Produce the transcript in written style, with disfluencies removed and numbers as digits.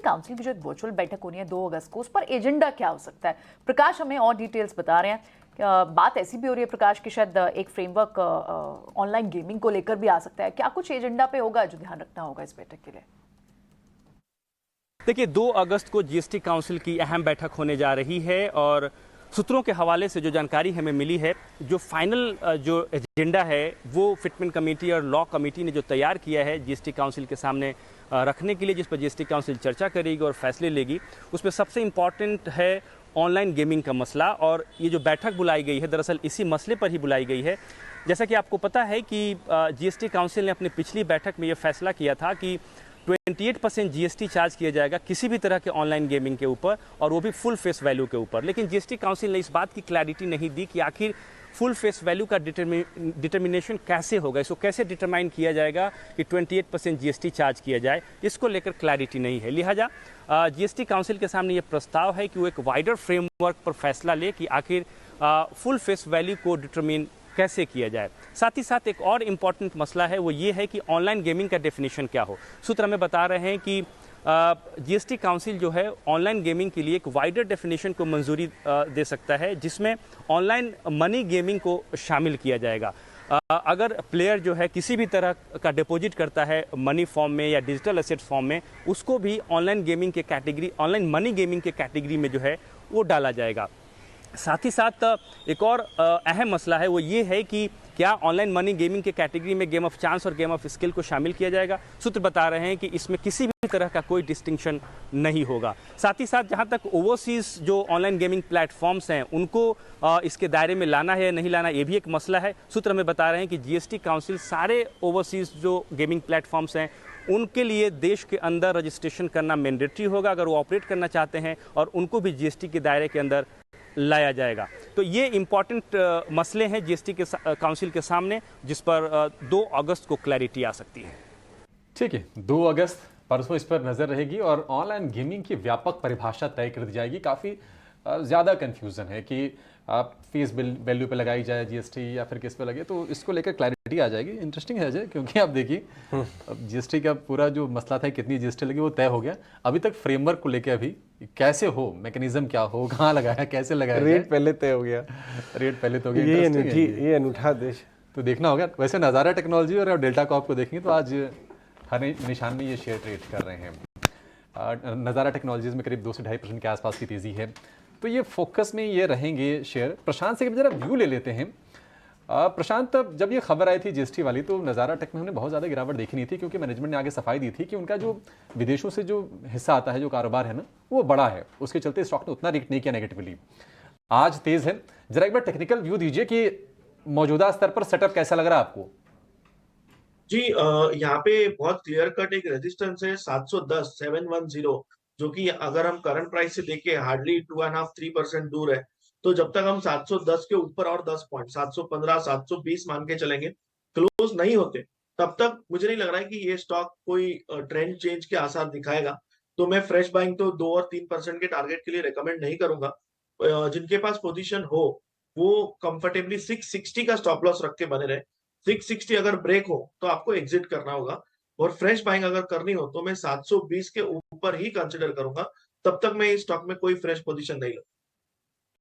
Council की जो एक वर्चुअल बैठक होनी है 2 अगस्त को, उस पर एजेंडा क्या हो सकता है? प्रकाश हमें और डिटेल्स बता रहे हैं। बात ऐसी भी हो रही है प्रकाश कि शायद एक फ्रेमवर्क ऑनलाइन गेमिंग को लेकर भी आ सकता है। क्या कुछ एजेंडा पे होगा जो ध्यान रखना होगा इस बैठक के लिए? देखिए, 2 अगस्त को जीएसटी काउंसिल की अहम बैठक होने जा रही है और सूत्रों के हवाले से जो जानकारी हमें मिली है, जो फाइनल जो एजेंडा है वो फिटमेंट कमेटी और लॉ कमेटी ने जो तैयार किया है जीएसटी काउंसिल के सामने रखने के लिए, जिस पर जीएसटी काउंसिल चर्चा करेगी और फैसले लेगी, उसमें सबसे इम्पॉर्टेंट है ऑनलाइन गेमिंग का मसला। और ये जो बैठक बुलाई गई है दरअसल इसी मसले पर ही बुलाई गई है। जैसा कि आपको पता है कि जीएसटी काउंसिल ने अपनी पिछली बैठक में ये फैसला किया था कि 28% जीएसटी चार्ज किया जाएगा किसी भी तरह के ऑनलाइन गेमिंग के ऊपर, और वो भी फुल फेस वैल्यू के ऊपर। लेकिन जीएसटी काउंसिल ने इस बात की क्लैरिटी नहीं दी कि आखिर फुल फेस वैल्यू का डिटर्मिनेशन कैसे होगा, इसको कैसे डिटरमाइन किया जाएगा कि 28% जीएसटी चार्ज किया जाए, इसको लेकर क्लैरिटी नहीं है। लिहाजा जीएसटी काउंसिल के सामने ये प्रस्ताव है कि वो एक वाइडर फ्रेमवर्क पर फैसला ले कि आखिर फुल फेस वैल्यू को डिटरमिन कैसे किया जाए। साथ ही साथ एक और इम्पॉर्टेंट मसला है, वो ये है कि ऑनलाइन गेमिंग का डेफिनेशन क्या हो। सूत्र हमें बता रहे हैं कि जीएसटी काउंसिल जो है ऑनलाइन गेमिंग के लिए एक वाइडर डेफिनेशन को मंजूरी दे सकता है, जिसमें ऑनलाइन मनी गेमिंग को शामिल किया जाएगा। अगर प्लेयर जो है किसी भी तरह का डिपॉजिट करता है मनी फॉर्म में या डिजिटल एसेट फॉर्म में, उसको भी ऑनलाइन गेमिंग के कैटेगरी, ऑनलाइन मनी गेमिंग के कैटेगरी में जो है वो डाला जाएगा। साथ ही साथ एक और अहम मसला है, वो ये है कि क्या ऑनलाइन मनी गेमिंग के कैटेगरी में गेम ऑफ चांस और गेम ऑफ स्किल को शामिल किया जाएगा। सूत्र बता रहे हैं कि इसमें किसी भी तरह का कोई डिस्टिंक्शन नहीं होगा। साथ ही साथ जहां तक ओवरसीज जो ऑनलाइन गेमिंग प्लेटफॉर्म्स हैं उनको इसके दायरे में लाना है या नहीं लाना, ये भी एक मसला है। सूत्र हमें बता रहे हैं कि जीएसटी काउंसिल सारे ओवरसीज जो गेमिंग प्लेटफॉर्म्स हैं उनके लिए देश के अंदर रजिस्ट्रेशन करना मैंडेटरी होगा अगर वो ऑपरेट करना चाहते हैं, और उनको भी जीएसटी के दायरे के अंदर लाया जाएगा। तो ये इम्पॉर्टेंट मसले हैं जीएसटी के काउंसिल के सामने, जिस पर 2 अगस्त को क्लैरिटी आ सकती है। ठीक है, 2 अगस्त परसों इस पर नज़र रहेगी और ऑनलाइन गेमिंग की व्यापक परिभाषा तय कर दी जाएगी। काफ़ी ज़्यादा कन्फ्यूज़न है कि आप फेस वैल्यू पे लगाई जाए जीएसटी या फिर किस पे लगे, तो इसको लेकर क्लैरिटी आ जाएगी। इंटरेस्टिंग है अजय, क्योंकि आप देखिए अब जीएसटी का पूरा जो मसला था कितनी जीएसटी लगी वो तय हो गया। अभी तक फ्रेमवर्क को लेकर अभी कैसे हो, मैकेनिज्म क्या हो, कहाँ लगाया, कैसे लगाया, रेट पहले तय हो गया। रेट पहले तो हो गया। ये अनूठा देश तो देखना होगा। वैसे नज़ारा टेक्नोलॉजी और डेल्टा कॉर्प को देखेंगे तो आज हर निशान में ये शेयर ट्रेड कर रहे हैं। नज़ारा टेक्नोलॉजीज में करीब 2 से 2.5% के आसपास की तेज़ी है, तो ये फोकस में ये रहेंगे शेयर। प्रशांत से जरा व्यू ले लेते हैं। प्रशांत, जब ये खबर आई थी जीएसटी वाली तो नज़ारा टेक में हमने बहुत ज़्यादा गिरावट देखी नहीं थी, क्योंकि मैनेजमेंट ने आगे सफाई दी थी कि उनका जो विदेशों से जो हिस्सा आता है, जो कारोबार है ना, वो बड़ा है, उसके चलते स्टॉक ने उतना रिएक्ट नहीं किया नेगेटिवली। आज तेज़ है। जरा एक बार टेक्निकल व्यू दीजिए कि मौजूदा स्तर पर सेटअप कैसा लग रहा है आपको? जी, यहाँ पे बहुत क्लियर कट एक रेजिस्टेंस है 710 जो कि अगर हम करंट प्राइस से देखें हार्डली 2.5-3% दूर है। तो जब तक हम 710 के ऊपर और 10 पॉइंट 715 720 मान के चलेंगे, क्लोज नहीं होते, तब तक मुझे नहीं लग रहा है कि ये स्टॉक कोई ट्रेंड चेंज के आसार दिखाएगा। तो मैं फ्रेश बाइंग तो 2 और 3% के टारगेट के लिए रिकमेंड नहीं करूंगा। जिनके पास पोजीशन हो वो कंफर्टेबली 660 का स्टॉप लॉस रख के बने रहे। 660 अगर ब्रेक हो तो आपको एग्जिट करना होगा, और फ्रेश बाइंग अगर करनी हो तो मैं 720 के ऊपर ही कंसिडर करूंगा। तब तक मैं इस स्टॉक में कोई फ्रेश पोजीशन नहीं लूंगा।